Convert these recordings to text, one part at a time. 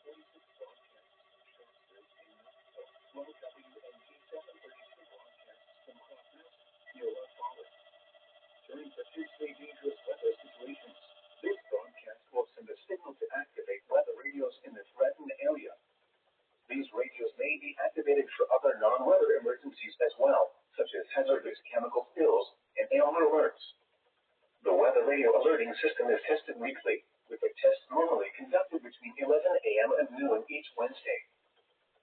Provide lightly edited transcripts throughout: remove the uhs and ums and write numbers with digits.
During potentially dangerous weather situations, this broadcast will send a signal to activate weather radios in the threatened area. These radios may be activated for other non-weather emergencies as well, such as hazardous chemical spills and alarm alerts. The weather radio alerting system is tested weekly, with a test normally conducted between 11 a.m. and noon each Wednesday.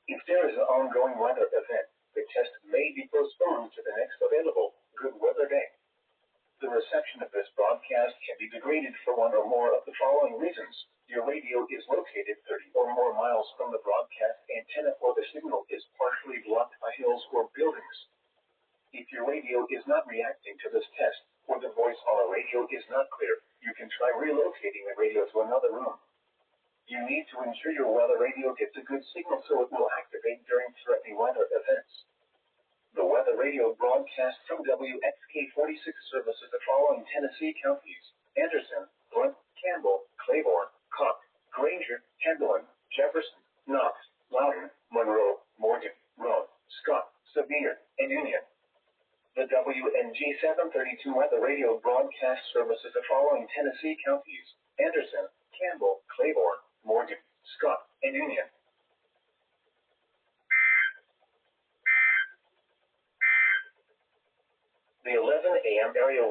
If there is an ongoing weather event, the test may be postponed to the next available good weather day. The reception of this broadcast can be degraded for one or more of the following reasons. Your radio is located 30 or more miles from the broadcast antenna, or the signal is partially blocked by hills or buildings. If your radio is not reacting to this test, or the voice on the radio is not clear, you can try relocating the radio to another room. You need to ensure your weather radio gets a good signal so it will activate during threatening weather events. The weather radio broadcast from WXK46 services the following Tennessee counties: Anderson, Blount, Campbell, Claiborne, Cook, Granger, Hamlin, Jefferson, Knox, Loudoun, Monroe, Morgan, Roane, Scott, Sevier, and Union. The WNG732 weather radio broadcast services the following Tennessee counties: Anderson, Campbell, Claiborne, Morgan, Scott, and Union. The 11 a.m. area